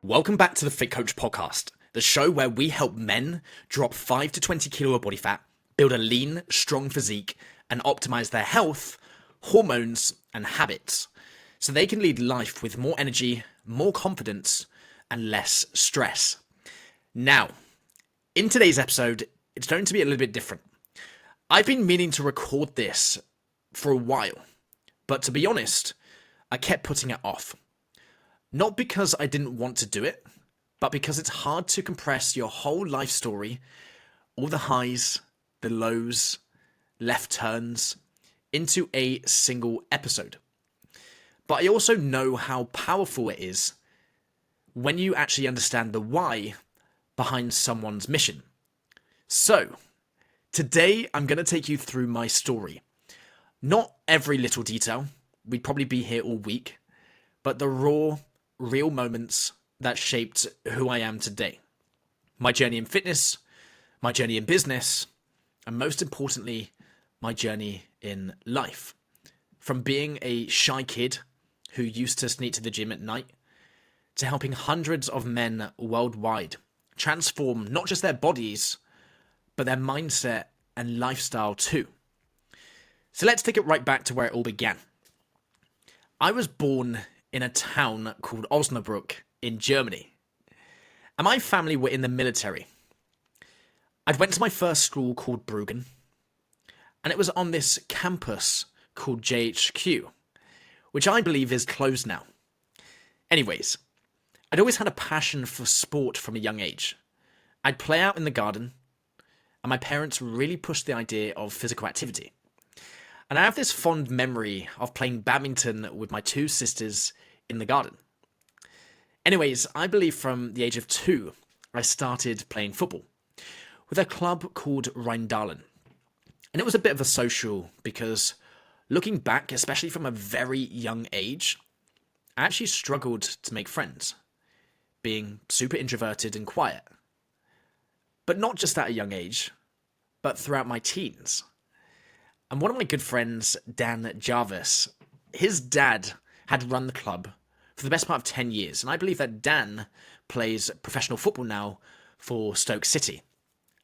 Welcome back to the Fit Coach podcast, the show where we help men drop 5 to 20 kilo of body fat, build a lean, strong physique, and optimize their health, hormones, and habits so they can lead life with more energy, more confidence, and less stress. Now, in today's episode, it's going to be a little bit different. I've been meaning to record this for a while, but to be honest, I kept putting it off. Not because I didn't want to do it, but because it's hard to compress your whole life story, all the highs, the lows, left turns, into a single episode. But I also know how powerful it is when you actually understand the why behind someone's mission. So, today I'm going to take you through my story. Not every little detail, we'd probably be here all week, but the raw, real moments that shaped who I am today. My journey in fitness, my journey in business, and most importantly, my journey in life. From being a shy kid who used to sneak to the gym at night, to helping hundreds of men worldwide transform not just their bodies, but their mindset and lifestyle too. So let's take it right back to where it all began. I was born in a town called Osnabrück in Germany. And my family were in the military. I went to my first school called Bruggen, and it was on this campus called JHQ, which I believe is closed now. Anyways, I'd always had a passion for sport from a young age. I'd play out in the garden, and my parents really pushed the idea of physical activity. And I have this fond memory of playing badminton with my two sisters in the garden. Anyways, I believe from the age of 2, I started playing football with a club called Rheindahlen. And it was a bit of a social because looking back, especially from a very young age, I actually struggled to make friends, being super introverted and quiet. But not just at a young age, but throughout my teens. And one of my good friends, Dan Jarvis, his dad had run the club for the best part of 10 years. And I believe that Dan plays professional football now for Stoke City.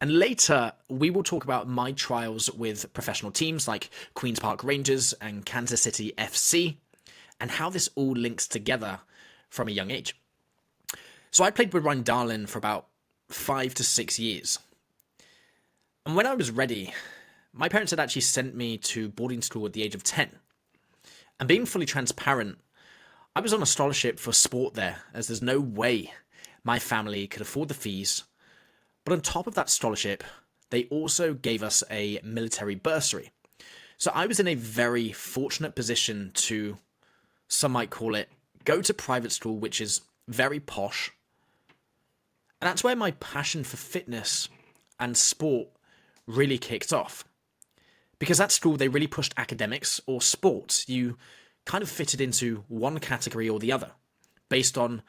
And later, we will talk about my trials with professional teams like Queen's Park Rangers and Kansas City FC, and how this all links together from a young age. So I played with Rheindahlen for about 5 to 6 years. And when I was ready, my parents had actually sent me to boarding school at the age of 10. And being fully transparent, I was on a scholarship for sport there, as there's no way my family could afford the fees. But on top of that scholarship, they also gave us a military bursary. So I was in a very fortunate position to, some might call it, go to private school, which is very posh. And that's where my passion for fitness and sport really kicked off. Because at school, they really pushed academics or sports. You kind of fitted into one category or the other based on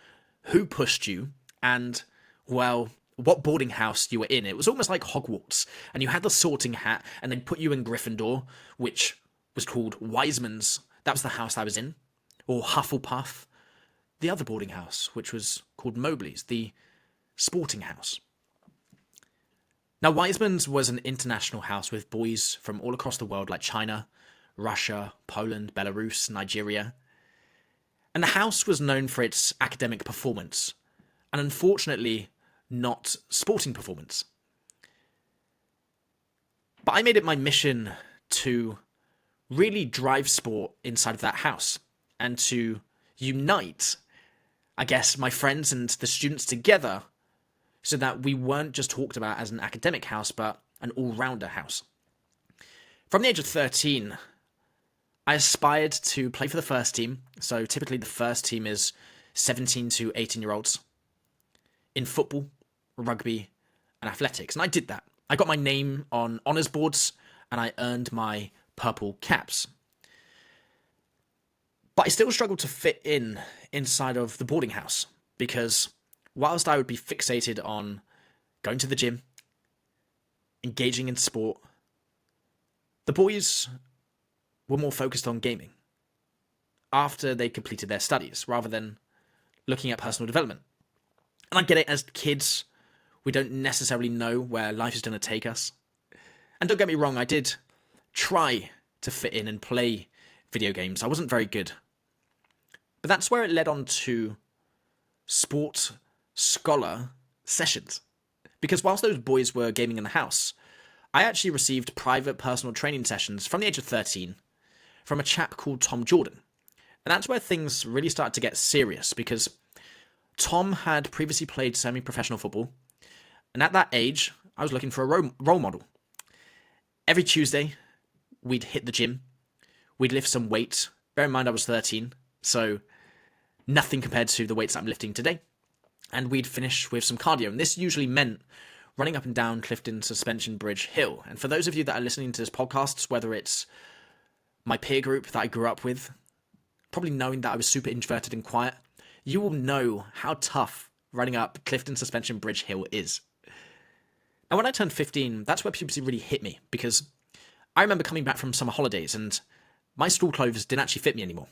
who pushed you and, well, what boarding house you were in. It was almost like Hogwarts. And you had the sorting hat and they'd put you in Gryffindor, which was called Wiseman's. That was the house I was in. Or Hufflepuff, the other boarding house, which was called Mobley's, the sporting house. Now, Wiseman's was an international house with boys from all across the world like China, Russia, Poland, Belarus, Nigeria. And the house was known for its academic performance, and unfortunately, not sporting performance. But I made it my mission to really drive sport inside of that house and to unite, I guess, my friends and the students together so that we weren't just talked about as an academic house, but an all-rounder house. From the age of 13, I aspired to play for the first team. So typically the first team is 17 to 18-year-olds in football, rugby, and athletics. And I did that. I got my name on honours boards, and I earned my purple caps. But I still struggled to fit inside of the boarding house because whilst I would be fixated on going to the gym, engaging in sport, the boys were more focused on gaming after they completed their studies rather than looking at personal development. And I get it, as kids, we don't necessarily know where life is going to take us. And don't get me wrong, I did try to fit in and play video games. I wasn't very good. But that's where it led on to sport scholar sessions. Because whilst those boys were gaming in the house, I actually received private personal training sessions from the age of 13 from a chap called Tom Jordan. And that's where things really started to get serious, because Tom had previously played semi-professional football. And at that age, I was looking for a role model. Every Tuesday, we'd hit the gym. We'd lift some weights. Bear in mind, I was 13, so nothing compared to the weights I'm lifting today. And we'd finish with some cardio. And this usually meant running up and down Clifton Suspension Bridge Hill. And for those of you that are listening to this podcast, whether it's my peer group that I grew up with, probably knowing that I was super introverted and quiet, you will know how tough running up Clifton Suspension Bridge Hill is. And when I turned 15, that's where puberty really hit me, because I remember coming back from summer holidays and my school clothes didn't actually fit me anymore.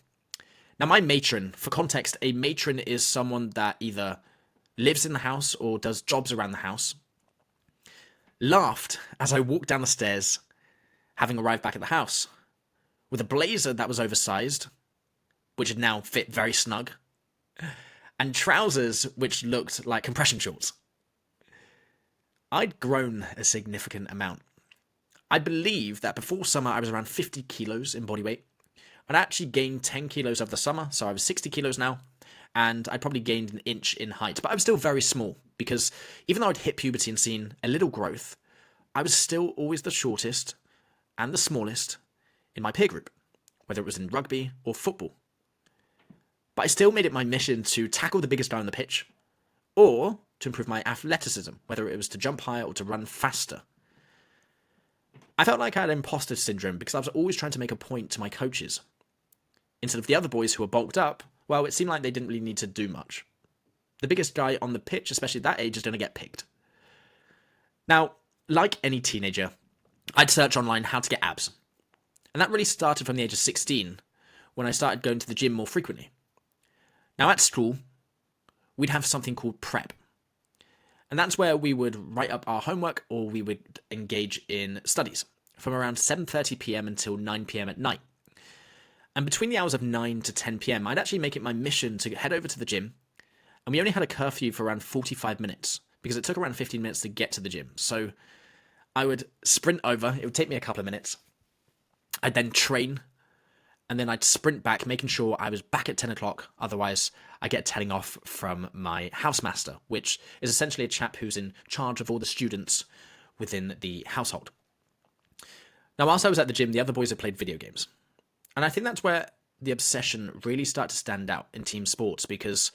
Now, my matron, for context, a matron is someone that either lives in the house or does jobs around the house, laughed as I walked down the stairs, having arrived back at the house, with a blazer that was oversized, which had now fit very snug, and trousers which looked like compression shorts. I'd grown a significant amount. I believe that before summer I was around 50 kilos in body weight. I'd actually gained 10 kilos over the summer, so I was 60 kilos now, and I probably gained an inch in height. But I was still very small, because even though I'd hit puberty and seen a little growth, I was still always the shortest and the smallest in my peer group, whether it was in rugby or football. But I still made it my mission to tackle the biggest guy on the pitch, or to improve my athleticism, whether it was to jump higher or to run faster. I felt like I had imposter syndrome because I was always trying to make a point to my coaches. Instead of the other boys who were bulked up, well, it seemed like they didn't really need to do much. The biggest guy on the pitch, especially at that age, is going to get picked. Now, like any teenager, I'd search online how to get abs. And that really started from the age of 16, when I started going to the gym more frequently. Now, at school, we'd have something called prep. And that's where we would write up our homework, or we would engage in studies from around 7:30 p.m. until 9 p.m. at night. And between the hours of 9 to 10 p.m., I'd actually make it my mission to head over to the gym. And we only had a curfew for around 45 minutes, because it took around 15 minutes to get to the gym. So I would sprint over. It would take me a couple of minutes. I'd then train, and then I'd sprint back, making sure I was back at 10 o'clock. Otherwise, I get telling off from my housemaster, which is essentially a chap who's in charge of all the students within the household. Now, whilst I was at the gym, the other boys had played video games. And I think that's where the obsession really started to stand out in team sports, because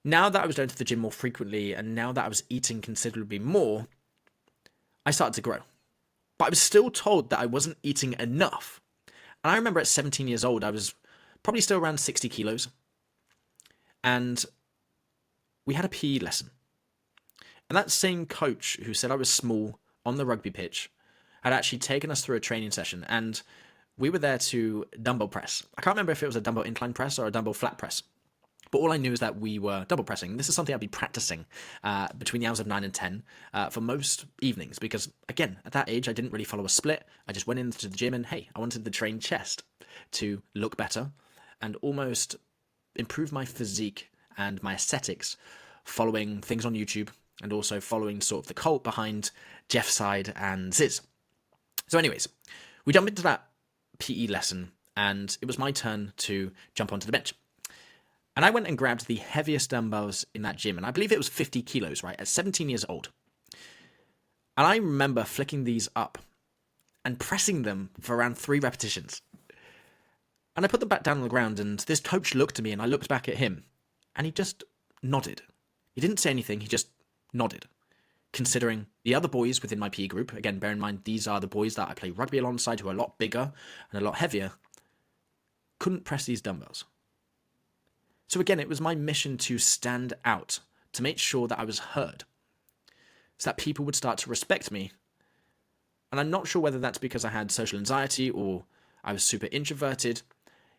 now that I was going to the gym more frequently, and now that I was eating considerably more, I started to grow. But I was still told that I wasn't eating enough. And I remember at 17 years old, I was probably still around 60 kilos. And we had a PE lesson. And that same coach who said I was small on the rugby pitch had actually taken us through a training session. And we were there to dumbbell press. I can't remember if it was a dumbbell incline press or a dumbbell flat press. But all I knew is that we were double pressing. This is something I'd be practicing between the hours of 9 and 10 for most evenings. Because, again, at that age, I didn't really follow a split. I just went into the gym and, hey, I wanted the trained chest to look better and almost improve my physique and my aesthetics following things on YouTube, and also following sort of the cult behind Jeff Side and Ziz. So anyways, we jumped into that PE lesson, and it was my turn to jump onto the bench. And I went and grabbed the heaviest dumbbells in that gym, and I believe it was 50 kilos, right, at 17 years old. And I remember flicking these up and pressing them for around 3 repetitions. And I put them back down on the ground, and this coach looked at me, and I looked back at him, and he just nodded. He didn't say anything, he just nodded. Considering the other boys within my PE group, again, bear in mind, these are the boys that I play rugby alongside, who are a lot bigger and a lot heavier, couldn't press these dumbbells. So again, it was my mission to stand out, to make sure that I was heard, so that people would start to respect me. And I'm not sure whether that's because I had social anxiety, or I was super introverted.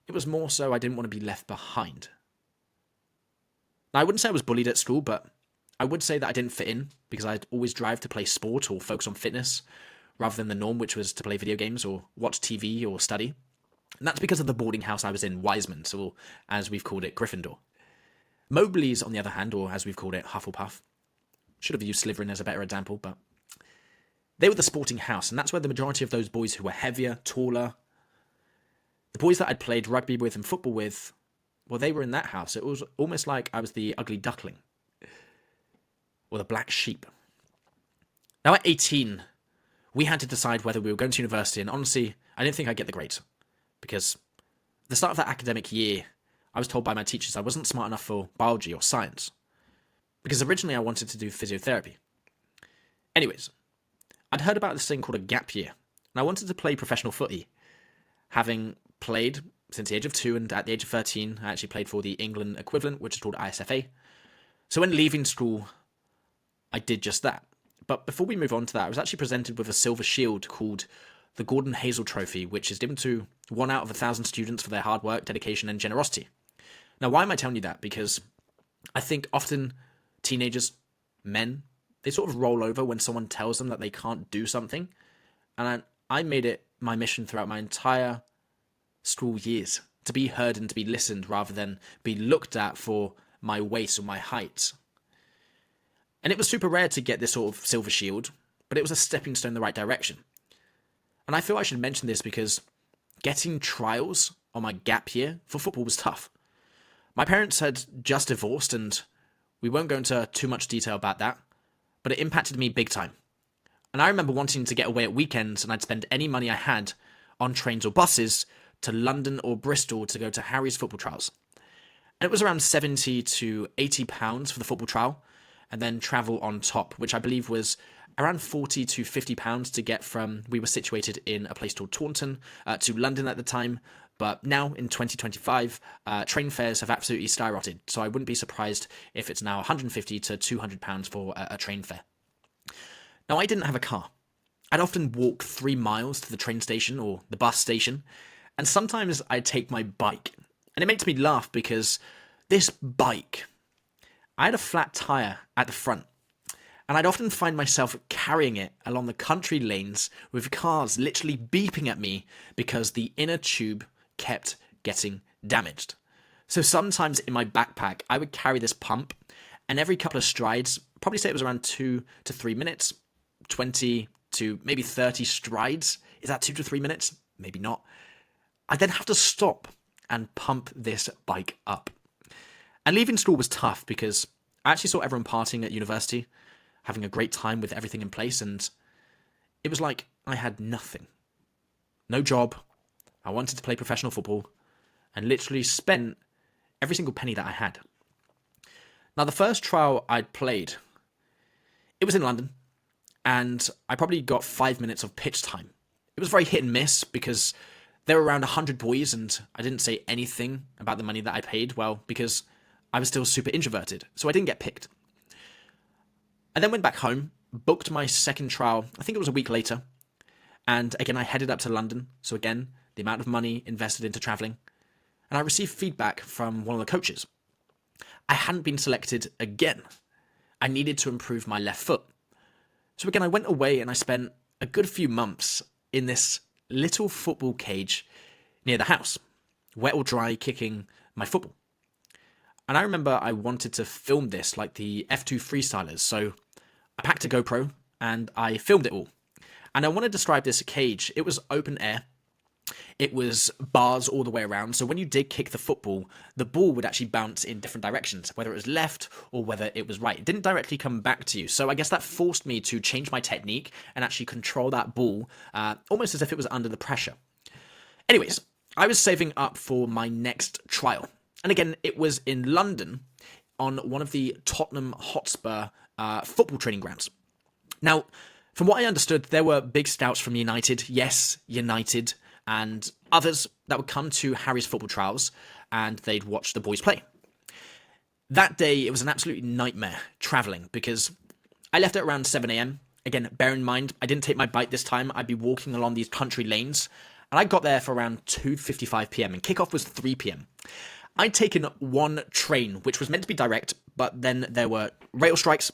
It was more so I didn't want to be left behind. Now, I wouldn't say I was bullied at school, but I would say that I didn't fit in because I'd always drive to play sport or focus on fitness rather than the norm, which was to play video games or watch TV or study. And that's because of the boarding house I was in, Wiseman, or as we've called it, Gryffindor. Mowbli's, on the other hand, or as we've called it, Hufflepuff. Should have used Slytherin as a better example, but they were the sporting house, and that's where the majority of those boys who were heavier, taller, the boys that I'd played rugby with and football with, well, they were in that house. It was almost like I was the ugly duckling, or the black sheep. Now, at 18, we had to decide whether we were going to university, and honestly, I didn't think I'd get the grades, because at the start of that academic year, I was told by my teachers I wasn't smart enough for biology or science, because originally I wanted to do physiotherapy. Anyways, I'd heard about this thing called a gap year, and I wanted to play professional footy. Having played since the age of 2, and at the age of 13, I actually played for the England equivalent, which is called ISFA. So when leaving school, I did just that. But before we move on to that, I was actually presented with a silver shield called the Gordon Hazel Trophy, which is given to 1 out of 1,000 students for their hard work, dedication, and generosity. Now, why am I telling you that? Because I think often teenagers, men, they sort of roll over when someone tells them that they can't do something. And I made it my mission throughout my entire school years to be heard and to be listened rather than be looked at for my weight or my height. And it was super rare to get this sort of silver shield, but it was a stepping stone in the right direction. And I feel I should mention this because getting trials on my gap year for football was tough. My parents had just divorced, and we won't go into too much detail about that, but it impacted me big time. And I remember wanting to get away at weekends, and I'd spend any money I had on trains or buses to London or Bristol to go to Harry's football trials. And it was around £70 to £80 for the football trial, and then travel on top, which I believe was around £40 to £50 to get from, we were situated in a place called Taunton, to London at the time. But now, in 2025, train fares have absolutely skyrocketed, so I wouldn't be surprised if it's now £150 to £200 for a train fare. Now, I didn't have a car. I'd often walk 3 miles to the train station or the bus station, and sometimes I'd take my bike. And it makes me laugh because this bike, I had a flat tyre at the front, and I'd often find myself carrying it along the country lanes with cars literally beeping at me because the inner tube kept getting damaged. So sometimes in my backpack, I would carry this pump, and every couple of strides, probably say it was around 2 to 3 minutes, 20 to maybe 30 strides. Is that 2 to 3 minutes? Maybe not. I then have to stop and pump this bike up. And leaving school was tough because I actually saw everyone partying at university, having a great time with everything in place, and it was like I had nothing. No job. I wanted to play professional football and literally spent every single penny that I had. Now, the first trial I'd played, it was in London, and I probably got 5 minutes of pitch time. It was very hit and miss because there were around 100 boys, and I didn't say anything about the money that I paid, well, because I was still super introverted, so I didn't get picked. I then went back home, booked my second trial, I think it was a week later, and again I headed up to London, so again, the amount of money invested into travelling, and I received feedback from one of the coaches. I hadn't been selected again. I needed to improve my left foot. So again, I went away and I spent a good few months in this little football cage near the house, wet or dry, kicking my football. And I remember I wanted to film this like the F2 freestylers, so I packed a GoPro and I filmed it all. And I want to describe this cage. It was open air. It was bars all the way around, so when you did kick the football, the ball would actually bounce in different directions, whether it was left or whether it was right. It didn't directly come back to you, so I guess that forced me to change my technique and actually control that ball, almost as if it was under the pressure. Anyways, I was saving up for my next trial, and again, it was in London on one of the Tottenham Hotspur football training grounds. Now, from what I understood, there were big scouts from United, yes, United, and others that would come to Harry's football trials, and they'd watch the boys play. That day, it was an absolute nightmare travelling, because I left at around 7 a.m. Again, bear in mind, I didn't take my bike this time. I'd be walking along these country lanes, And I got there for around 2:55 p.m. and kickoff was 3 p.m. I'd taken one train, which was meant to be direct, but then there were rail strikes.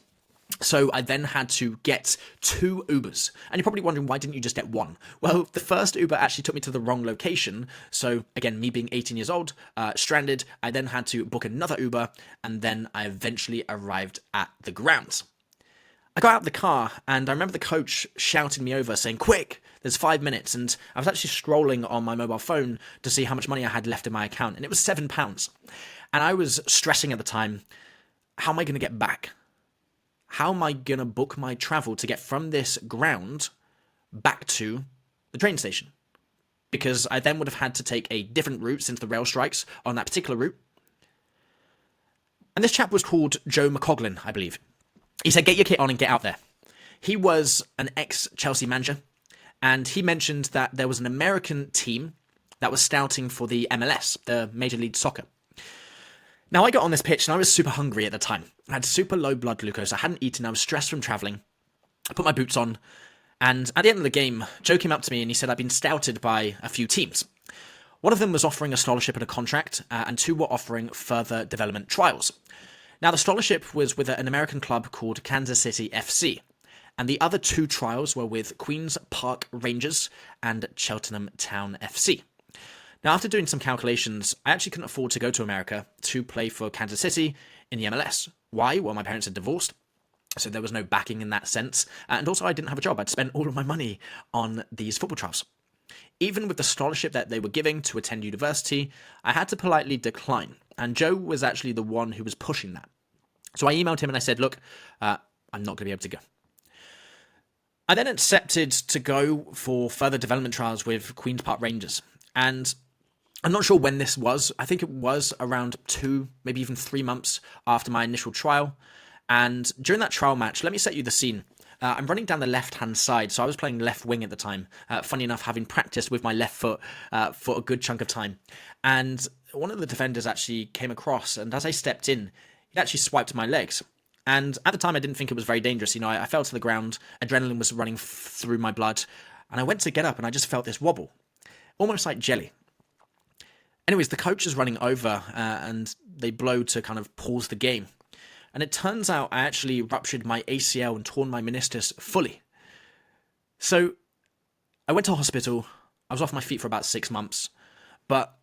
So I then had to get 2 Ubers. And you're probably wondering, why didn't you just get one? Well, the first Uber actually took me to the wrong location. So again, me being 18 years old, stranded, I then had to book another Uber, and then I eventually arrived at the grounds. I got out of the car, and I remember the coach shouting me over, saying, "Quick, there's 5 minutes." And I was actually scrolling on my mobile phone to see how much money I had left in my account, and it was £7. And I was stressing at the time, how am I going to get back? How am I going to book my travel to get from this ground back to the train station? Because I then would have had to take a different route since the rail strikes on that particular route. And this chap was called Joe McCoglin, I believe. He said, "Get your kit on and get out there." He was an ex-Chelsea manager, and he mentioned that there was an American team that was scouting for the MLS, the Major League Soccer. Now, I got on this pitch and I was super hungry at the time. I had super low blood glucose. I hadn't eaten. I was stressed from travelling. I put my boots on. And at the end of the game, Joe came up to me and he said I'd been scouted by a few teams. One of them was offering a scholarship and a contract, and 2 were offering further development trials. Now, the scholarship was with an American club called Kansas City FC. And the other 2 trials were with Queen's Park Rangers and Cheltenham Town FC. Now, after doing some calculations, I actually couldn't afford to go to America to play for Kansas City in the MLS. Why? Well, my parents had divorced, so there was no backing in that sense. And also, I didn't have a job. I'd spent all of my money on these football trials. Even with the scholarship that they were giving to attend university, I had to politely decline. And Joe was actually the one who was pushing that. So I emailed him and I said, "Look, I'm not going to be able to go." I then accepted to go for further development trials with Queen's Park Rangers. And I'm not sure when this was. I think it was around 2, maybe even 3 months after my initial trial. And during that trial match, let me set you the scene. I'm running down the left-hand side, so I was playing left wing at the time. Funny enough, having practiced with my left foot for a good chunk of time. And one of the defenders actually came across, and as I stepped in, he actually swiped my legs. And at the time, I didn't think it was very dangerous. I fell to the ground, adrenaline was running through my blood, and I went to get up, and I just felt this wobble, almost like jelly. Anyways, the coach is running over, and they blow to kind of pause the game. And it turns out I actually ruptured my ACL and torn my meniscus fully. So I went to hospital. I was off my feet for about 6 months. But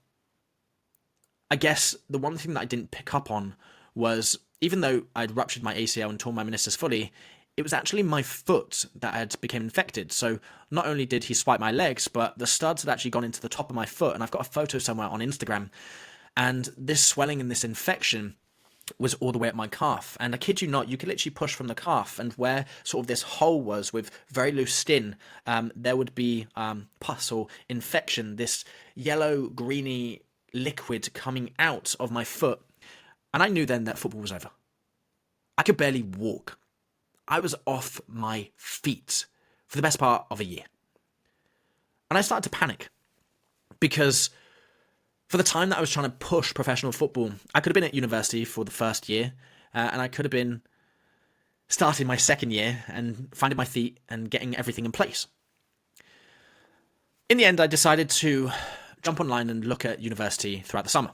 I guess the one thing that I didn't pick up on was, even though I'd ruptured my ACL and torn my meniscus fully, it was actually my foot that had become infected. So not only did he swipe my legs, but the studs had actually gone into the top of my foot. And I've got a photo somewhere on Instagram. And this swelling and this infection was all the way up my calf. And I kid you not, you could literally push from the calf, and where sort of this hole was with very loose skin, there would be pus or infection, this yellow greeny liquid coming out of my foot. And I knew then that football was over. I could barely walk. I was off my feet for the best part of a year. And I started to panic, because for the time that I was trying to push professional football, I could have been at university for the first year, and I could have been starting my second year and finding my feet and getting everything in place. In the end, I decided to jump online and look at university throughout the summer.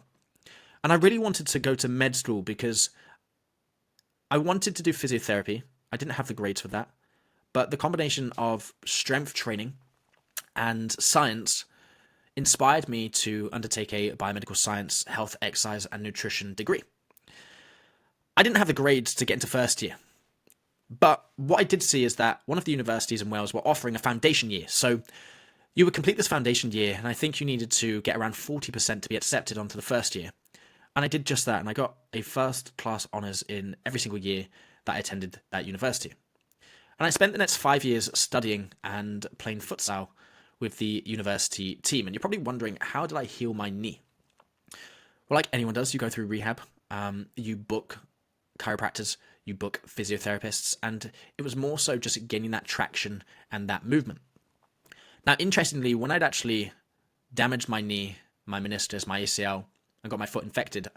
And I really wanted to go to med school because I wanted to do physiotherapy. I didn't have the grades for that. But the combination of strength training and science inspired me to undertake a biomedical science, health, exercise, and nutrition degree. I didn't have the grades to get into first year. But what I did see is that one of the universities in Wales were offering a foundation year. So you would complete this foundation year, and I think you needed to get around 40% to be accepted onto the first year. And I did just that, and I got a first-class honours in every single year that I attended that university. And I spent the next 5 years studying and playing futsal with the university team. And you're probably wondering, how did I heal my knee? Well, like anyone does, you go through rehab, you book chiropractors, you book physiotherapists, and it was more so just gaining that traction and that movement. Now, interestingly, when I'd actually damaged my knee, my meniscus, my ACL, and got my foot infected,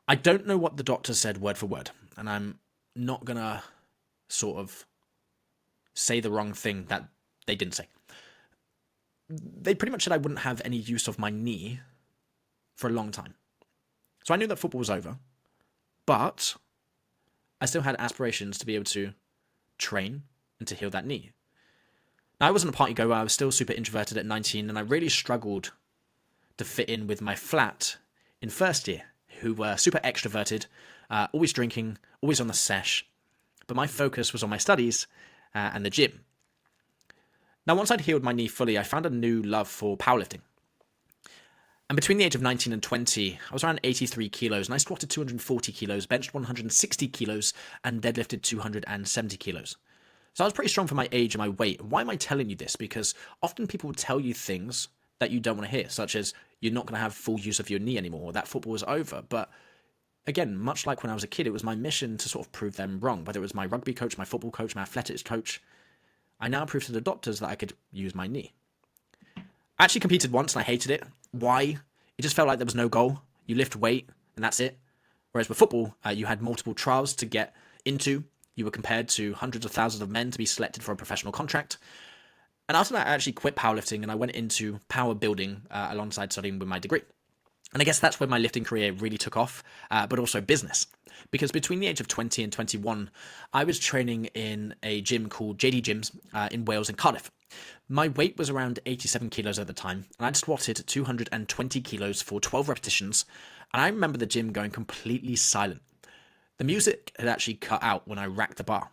I don't know what the doctor said word for word, and I'm not going to sort of say the wrong thing that they didn't say. they pretty much said I wouldn't have any use of my knee for a long time. So I knew that football was over, but I still had aspirations to be able to train and to heal that knee. Now, I wasn't a party goer. I was still super introverted at 19, and I really struggled to fit in with my flat in first year, who were super extroverted, always drinking, always on the sesh. But my focus was on my studies and the gym. Now, once I'd healed my knee fully, I found a new love for powerlifting. And between the age of 19 and 20, I was around 83 kilos, and I squatted 240 kilos, benched 160 kilos, and deadlifted 270 kilos. So I was pretty strong for my age and my weight. Why am I telling you this? Because often people will tell you things that you don't want to hear, such as you're not going to have full use of your knee anymore, or that football is over. But again, much like when I was a kid, it was my mission to sort of prove them wrong. Whether it was my rugby coach, my football coach, my athletics coach, I now proved to the doctors that I could use my knee. I actually competed once and I hated it. Why? It just felt like there was no goal. You lift weight and that's it. Whereas with football, you had multiple trials to get into. You were compared to hundreds of thousands of men to be selected for a professional contract. And after that, I actually quit powerlifting and I went into power building alongside studying with my degree. And I guess that's where my lifting career really took off, but also business. Because between the age of 20 and 21, I was training in a gym called JD Gyms in Wales and Cardiff. My weight was around 87 kilos at the time, and I'd squatted 220 kilos for 12 repetitions, and I remember the gym going completely silent. The music had actually cut out when I racked the bar.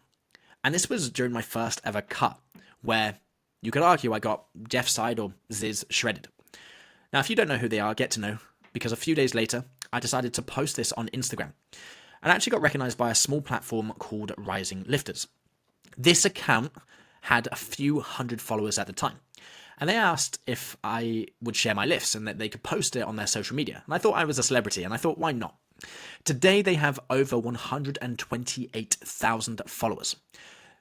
And this was during my first ever cut, where you could argue I got Jeff's side or Ziz shredded. Now, if you don't know who they are, get to know, because a few days later, I decided to post this on Instagram. And I actually got recognized by a small platform called Rising Lifters. This account had a few hundred followers at the time. And they asked if I would share my lifts and that they could post it on their social media. And I thought I was a celebrity, and I thought, why not? Today, they have over 128,000 followers.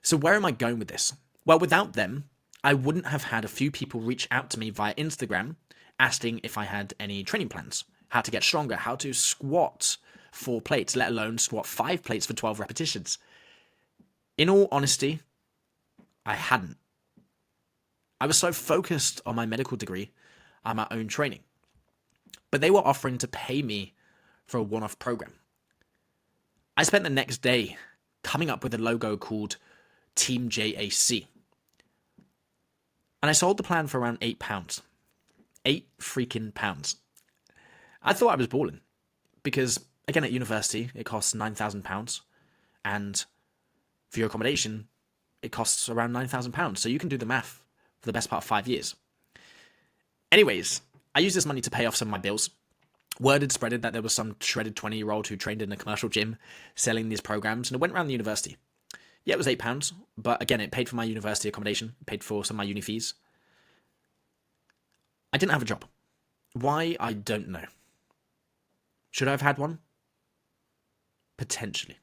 So where am I going with this? Well, without them, I wouldn't have had a few people reach out to me via Instagram asking if I had any training plans, how to get stronger, how to squat 4 plates, let alone squat 5 plates for 12 repetitions. In all honesty, I hadn't. I was so focused on my medical degree and my own training. But they were offering to pay me for a one-off program. I spent the next day coming up with a logo called Team JAC. And I sold the plan for around £8. £8 freaking pounds. I thought I was balling. Because, again, at university, it costs £9,000. And for your accommodation, it costs around £9,000. So you can do the math for the best part of 5 years. Anyways, I used this money to pay off some of my bills. Word had spreaded that there was some shredded 20-year-old who trained in a commercial gym selling these programs, and it went around the university. Yeah, it was £8, but again, it paid for my university accommodation, paid for some of my uni fees. I didn't have a job. Why? I don't know. Should I have had one? Potentially.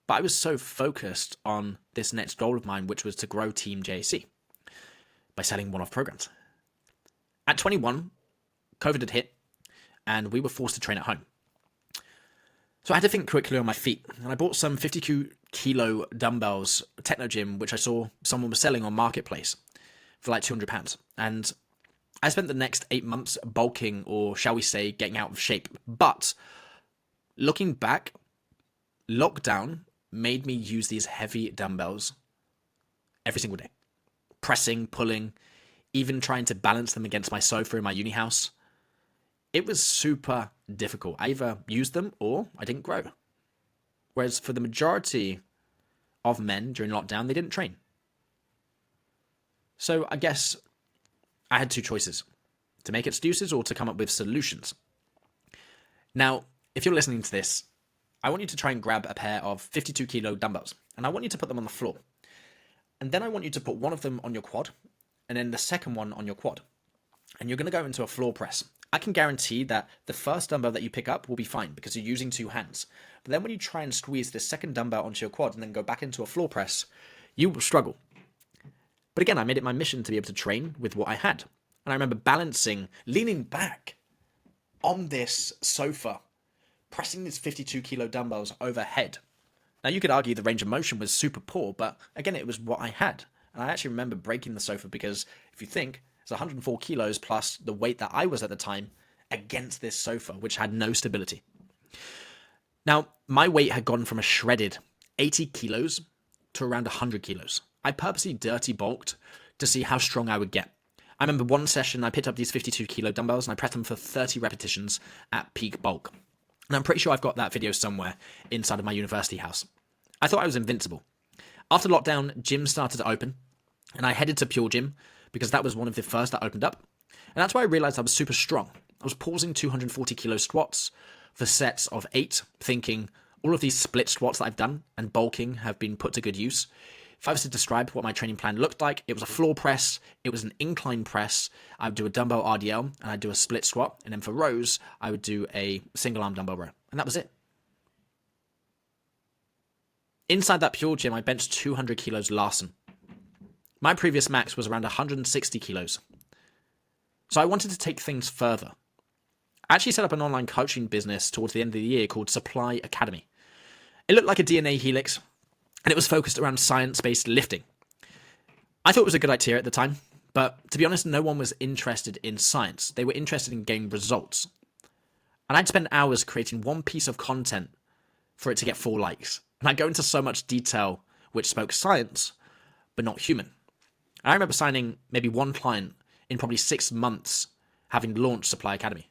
But I was so focused on this next goal of mine, which was to grow Team JAC by selling one-off programs. At 21, COVID had hit, and we were forced to train at home. So I had to think quickly on my feet, and I bought some 52-kilo dumbbells, Techno Gym, which I saw someone was selling on Marketplace for like £200. And I spent the next 8 months bulking, or shall we say, getting out of shape. But looking back, lockdown made me use these heavy dumbbells every single day. Pressing, pulling, even trying to balance them against my sofa in my uni house. It was super difficult. I either used them or I didn't grow. Whereas for the majority of men during lockdown, they didn't train. So I guess I had 2 choices: to make excuses or to come up with solutions. Now, if you're listening to this, I want you to try and grab a pair of 52-kilo dumbbells, and I want you to put them on the floor. And then I want you to put one of them on your quad, and then the second one on your quad. And you're going to go into a floor press. I can guarantee that the first dumbbell that you pick up will be fine because you're using 2 hands. But then when you try and squeeze this second dumbbell onto your quad and then go back into a floor press, you will struggle. But again, I made it my mission to be able to train with what I had. And I remember balancing, leaning back on this sofa, pressing these 52-kilo dumbbells overhead. Now, you could argue the range of motion was super poor, but again, it was what I had. And I actually remember breaking the sofa because if you think, it's 104 kilos plus the weight that I was at the time against this sofa, which had no stability. Now, my weight had gone from a shredded 80 kilos to around 100 kilos. I purposely dirty bulked to see how strong I would get. I remember one session I picked up these 52 kilo dumbbells and I pressed them for 30 repetitions at peak bulk. And I'm pretty sure I've got that video somewhere inside of my university house. I thought I was invincible. After lockdown, gyms started to open and I headed to Pure Gym because that was one of the first that opened up. And that's why I realized I was super strong. I was pausing 240 kilo squats for sets of 8, thinking all of these split squats that I've done and bulking have been put to good use. If I was to describe what my training plan looked like, it was a floor press, it was an incline press, I would do a dumbbell RDL, and I'd do a split squat, and then for rows, I would do a single arm dumbbell row, and that was it. Inside that Pure Gym, I benched 200 kilos Larson. My previous max was around 160 kilos. So I wanted to take things further. I actually set up an online coaching business towards the end of the year called Supply Academy. It looked like a DNA helix, and it was focused around science-based lifting. I thought it was a good idea at the time, but to be honest, no one was interested in science. They were interested in getting results. And I'd spend hours creating one piece of content for it to get 4 likes. And I'd go into so much detail which spoke science, but not human. I remember signing maybe one client in probably 6 months having launched Supply Academy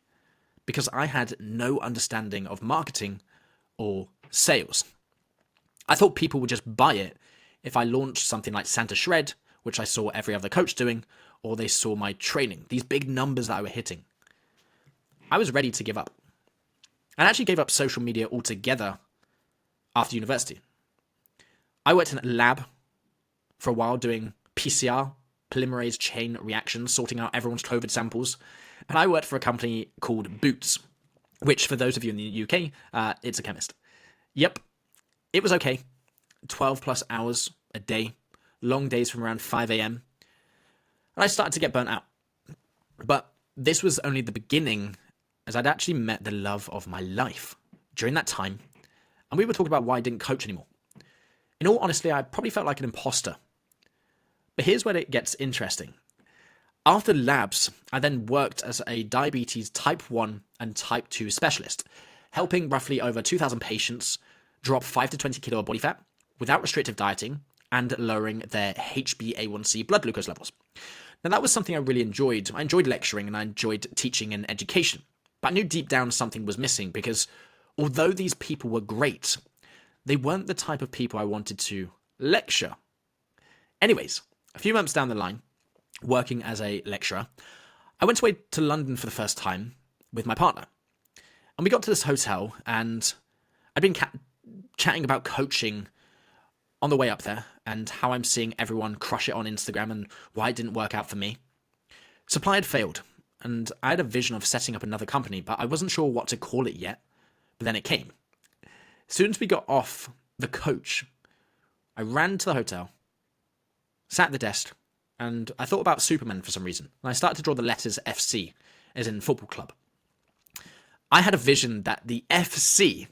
because I had no understanding of marketing or sales. I thought people would just buy it if I launched something like Santa Shred, which I saw every other coach doing, or they saw my training, these big numbers that I were hitting. I was ready to give up. I actually gave up social media altogether after university. I worked in a lab for a while doing PCR, polymerase chain reactions, sorting out everyone's COVID samples. And I worked for a company called Boots, which for those of you in the UK, it's a chemist. Yep. It was okay. 12 plus hours a day, long days from around 5 a.m. And I started to get burnt out. But this was only the beginning, as I'd actually met the love of my life during that time. And we were talking about why I didn't coach anymore. In all honesty, I probably felt like an imposter. But here's where it gets interesting. After labs, I then worked as a diabetes type 1 and type 2 specialist, helping roughly over 2,000 patients drop 5 to 20 kilo of body fat without restrictive dieting and lowering their HbA1c blood glucose levels. Now that was something I really enjoyed. I enjoyed lecturing and I enjoyed teaching and education. But I knew deep down something was missing because although these people were great, they weren't the type of people I wanted to lecture. Anyways, a few months down the line, working as a lecturer, I went away to London for the first time with my partner. And we got to this hotel and I'd been chatting about coaching on the way up there and how I'm seeing everyone crush it on Instagram and why it didn't work out for me. Supply had failed and I had a vision of setting up another company, but I wasn't sure what to call it yet. But then it came. As soon as we got off the coach, I ran to the hotel, sat at the desk, and I thought about Superman for some reason. And I started to draw the letters FC, as in football club. I had a vision that the FC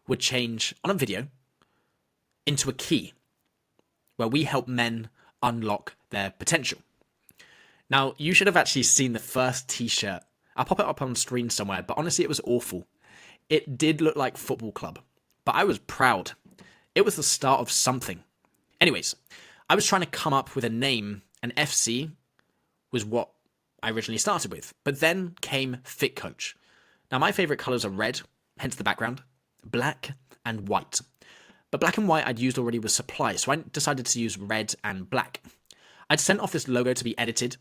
would change on a video into a key where we help men unlock their potential. Now, you should have actually seen the first t-shirt. I'll pop it up on screen somewhere, but honestly, it was awful. It did look like football club, but I was proud. It was the start of something. Anyways, I was trying to come up with a name, and FC was what I originally started with. But then came Fit Coach. Now, my favorite colors are red, hence the background, black, and white. But black and white I'd used already with Supply, so I decided to use red and black. I'd sent off this logo to be edited.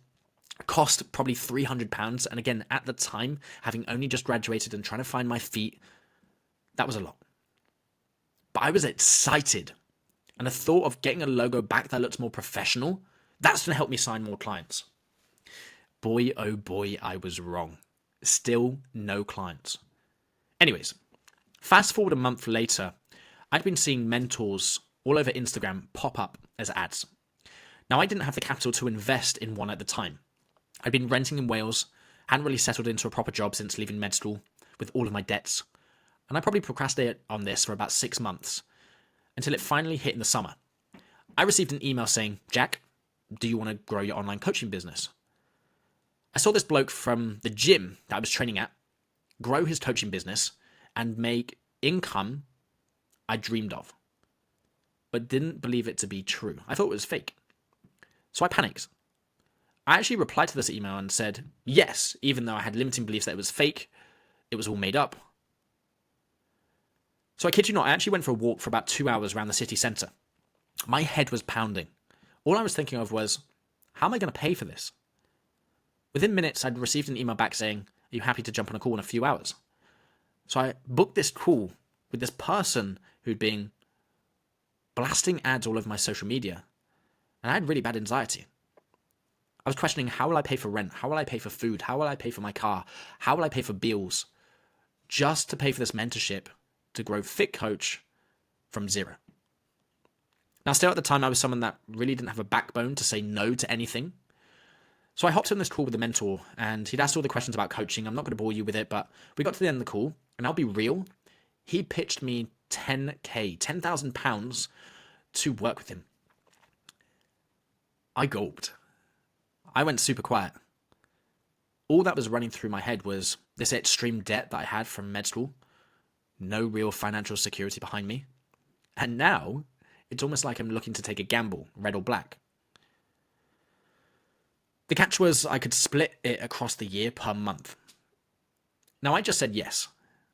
Cost probably £300, and again, at the time, having only just graduated and trying to find my feet, that was a lot. But I was excited, and the thought of getting a logo back that looked more professional, that's going to help me sign more clients. Boy, oh boy, I was wrong. Still no clients. Anyways, fast forward a month later, I'd been seeing mentors all over Instagram pop up as ads. Now, I didn't have the capital to invest in one at the time. I'd been renting in Wales, hadn't really settled into a proper job since leaving med school with all of my debts, and I probably procrastinated on this for about 6 months until it finally hit in the summer. I received an email saying, "Jack, do you want to grow your online coaching business? I saw this bloke from the gym that I was training at grow his coaching business and make income I dreamed of, but didn't believe it to be true. I thought it was fake. So I panicked. I actually replied to this email and said, yes, even though I had limiting beliefs that it was fake, it was all made up. So I kid you not, I actually went for a walk for about 2 hours around the city centre. My head was pounding. All I was thinking of was, how am I going to pay for this? Within minutes, I'd received an email back saying, are you happy to jump on a call in a few hours? So I booked this call with this person who'd been blasting ads all over my social media. And I had really bad anxiety. I was questioning, how will I pay for rent? How will I pay for food? How will I pay for my car? How will I pay for bills? Just to pay for this mentorship to grow Fit Coach from zero. Now, still at the time, I was someone that really didn't have a backbone to say no to anything. So I hopped on this call with the mentor, and he'd asked all the questions about coaching. I'm not going to bore you with it, but we got to the end of the call, and I'll be real. He pitched me £10,000, £10,000 to work with him. I gulped. I went super quiet. All that was running through my head was this extreme debt that I had from med school, no real financial security behind me, and now it's almost like I'm looking to take a gamble, red or black. The catch was I could split it across the year per month. Now I just said yes.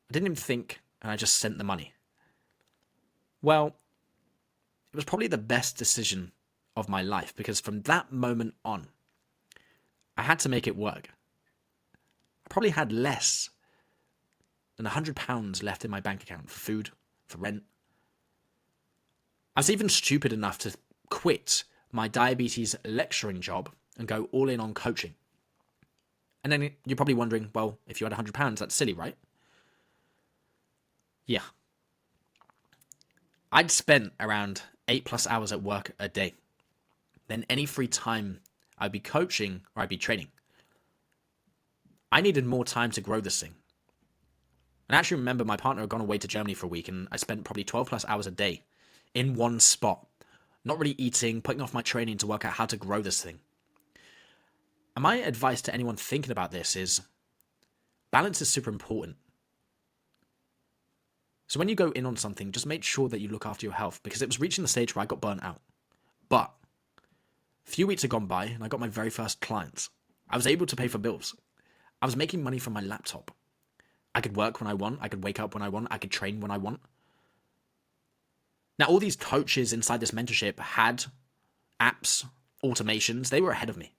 I didn't even think, and I just sent the money. Well, it was probably the best decision of my life, because from that moment on, I had to make it work. I probably had less than £100 left in my bank account for food, for rent. I was even stupid enough to quit my diabetes lecturing job and go all in on coaching. And then you're probably wondering, well, if you had £100, that's silly, right? Yeah. I'd spent around 8+ hours at work a day. Then any free time, I'd be coaching or I'd be training. I needed more time to grow this thing. And I actually remember my partner had gone away to Germany for a week, and I spent probably 12+ hours a day in one spot, not really eating, putting off my training to work out how to grow this thing. And my advice to anyone thinking about this is balance is super important. So when you go in on something, just make sure that you look after your health, because it was reaching the stage where I got burnt out. But a few weeks had gone by and I got my very first clients. I was able to pay for bills. I was making money from my laptop. I could work when I want. I could wake up when I want. I could train when I want. Now, all these coaches inside this mentorship had apps, automations. They were ahead of me.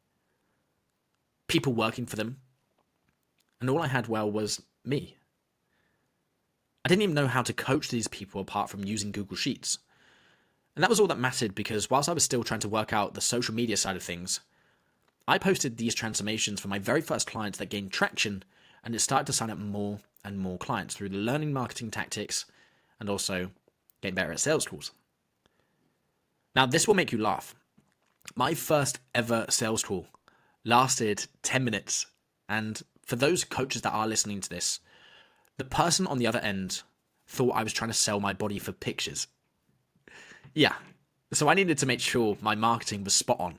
People working for them. And all I had, well, was me. I didn't even know how to coach these people apart from using Google Sheets. And that was all that mattered, because whilst I was still trying to work out the social media side of things, I posted these transformations for my very first clients that gained traction, and it started to sign up more and more clients through learning marketing tactics and also getting better at sales calls. Now, this will make you laugh. My first ever sales call lasted 10 minutes. And for those coaches that are listening to this, the person on the other end thought I was trying to sell my body for pictures. Yeah, so I needed to make sure my marketing was spot on.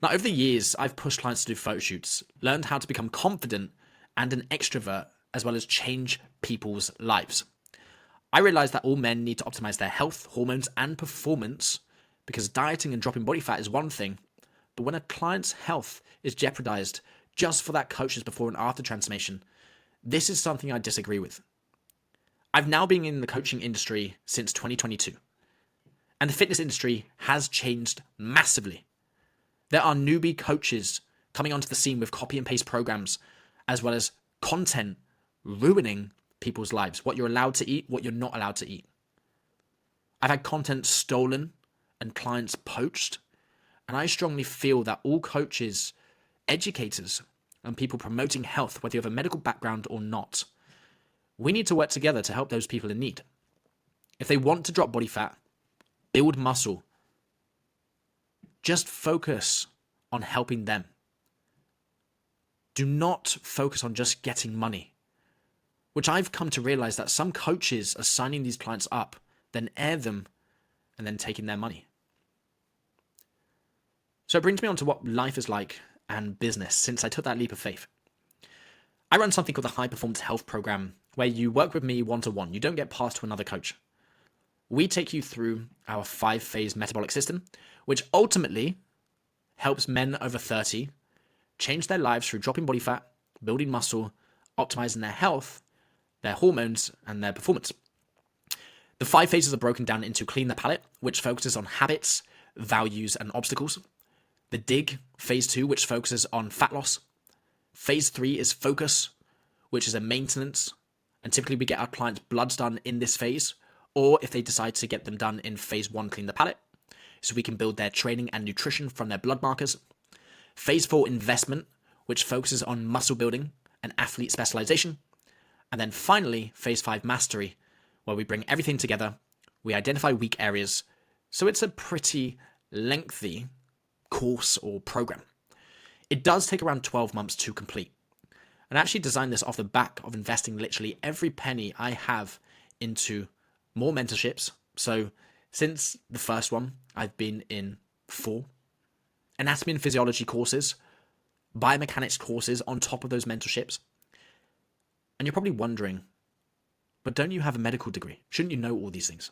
Now, over the years, I've pushed clients to do photo shoots, learned how to become confident and an extrovert, as well as change people's lives. I realized that all men need to optimize their health, hormones, and performance, because dieting and dropping body fat is one thing, but when a client's health is jeopardized just for that coach's before and after transformation, this is something I disagree with. I've now been in the coaching industry since 2022, and the fitness industry has changed massively. There are newbie coaches coming onto the scene with copy and paste programs, as well as content ruining people's lives, what you're allowed to eat, what you're not allowed to eat. I've had content stolen and clients poached, and I strongly feel that all coaches, educators, and people promoting health, whether you have a medical background or not, we need to work together to help those people in need. If they want to drop body fat, build muscle, just focus on helping them. Do not focus on just getting money, which I've come to realize that some coaches are signing these clients up, then air them, and then taking their money. So it brings me on to what life is like and business since I took that leap of faith. I run something called the High Performance Health Program, where you work with me one-to-one. You don't get passed to another coach. We take you through our 5-phase metabolic system, which ultimately helps men over 30 change their lives through dropping body fat, building muscle, optimizing their health, their hormones, and their performance. The 5 phases are broken down into Clean the Palate, which focuses on habits, values, and obstacles. The Dig, phase 2, which focuses on fat loss. Phase 3 is Focus, which is a maintenance, and typically we get our clients' bloods done in this phase, or if they decide to get them done in phase 1, Clean the Palate, so we can build their training and nutrition from their blood markers. Phase 4, Investment, which focuses on muscle building and athlete specialization. And then finally, phase 5, Mastery, where we bring everything together, we identify weak areas, so it's a pretty lengthy course or program. It does take around 12 months to complete. And I actually designed this off the back of investing literally every penny I have into more mentorships. So since the first one, I've been in 4 anatomy and physiology courses, biomechanics courses on top of those mentorships. And you're probably wondering, but don't you have a medical degree? Shouldn't you know all these things?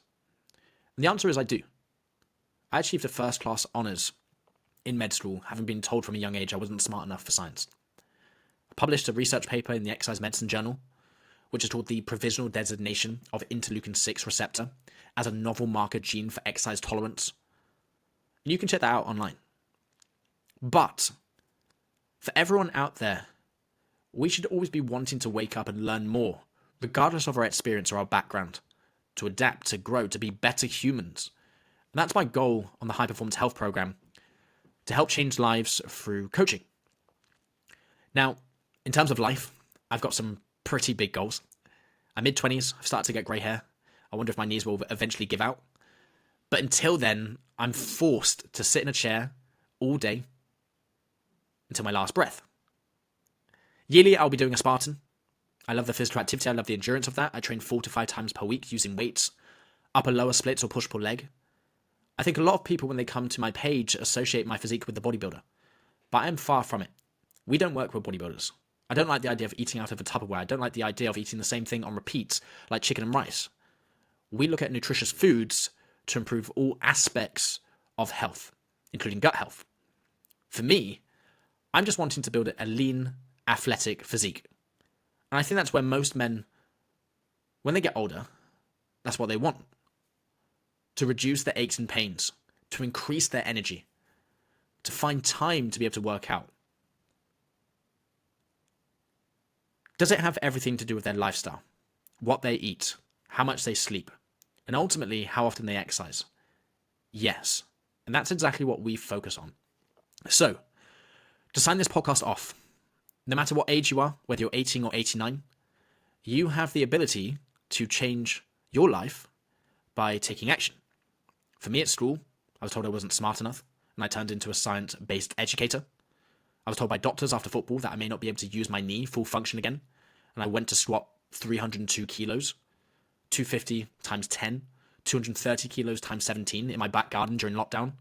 And the answer is I do. I achieved a first class honours in med school, having been told from a young age I wasn't smart enough for science. I published a research paper in the Exercise Medicine Journal, which is called the Provisional Designation of Interleukin-6 Receptor as a novel marker gene for exercise tolerance. And you can check that out online. But for everyone out there, we should always be wanting to wake up and learn more, regardless of our experience or our background, to adapt, to grow, to be better humans. And that's my goal on the High Performance Health Program, to help change lives through coaching. Now, in terms of life, I've got some pretty big goals. I'm mid-20s, I've started to get grey hair. I wonder if my knees will eventually give out. But until then, I'm forced to sit in a chair all day until my last breath. Yearly, I'll be doing a Spartan. I love the physical activity, I love the endurance of that. I train 4 to 5 times per week using weights, upper lower splits or push-pull leg. I think a lot of people, when they come to my page, associate my physique with the bodybuilder. But I am far from it. We don't work with bodybuilders. I don't like the idea of eating out of a Tupperware. I don't like the idea of eating the same thing on repeat, like chicken and rice. We look at nutritious foods to improve all aspects of health, including gut health. For me, I'm just wanting to build a lean, athletic physique. And I think that's where most men, when they get older, that's what they want. To reduce their aches and pains, to increase their energy, to find time to be able to work out. Does it have everything to do with their lifestyle, what they eat, how much they sleep, and ultimately how often they exercise? Yes. And that's exactly what we focus on. So, to sign this podcast off, no matter what age you are, whether you're 18 or 89, you have the ability to change your life by taking action. For me at school, I was told I wasn't smart enough, and I turned into a science-based educator. I was told by doctors after football that I may not be able to use my knee full function again, and I went to squat 302 kilos, 250 times 10, 230 kilos times 17 in my back garden during lockdown.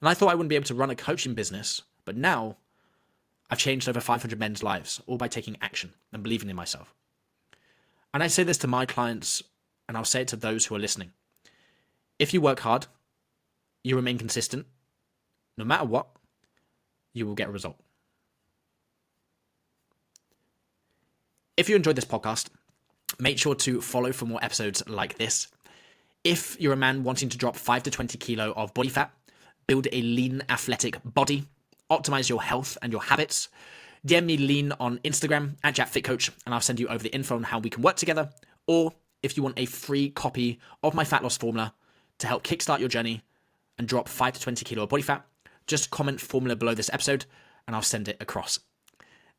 And I thought I wouldn't be able to run a coaching business, but now I've changed over 500 men's lives, all by taking action and believing in myself. And I say this to my clients, and I'll say it to those who are listening. If you work hard, you remain consistent, no matter what, you will get a result. If you enjoyed this podcast, make sure to follow for more episodes like this. If you're a man wanting to drop 5 to 20 kilo of body fat, build a lean, athletic body, optimize your health and your habits, DM me lean on Instagram at JackFitCoach, and I'll send you over the info on how we can work together. Or if you want a free copy of my fat loss formula to help kickstart your journey and drop 5 to 20 kilo of body fat, just comment formula below this episode and I'll send it across.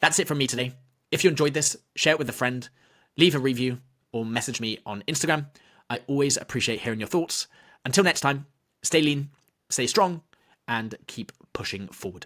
That's it from me today. If you enjoyed this, share it with a friend, leave a review, or message me on Instagram. I always appreciate hearing your thoughts. Until next time, stay lean, stay strong, and keep pushing forward.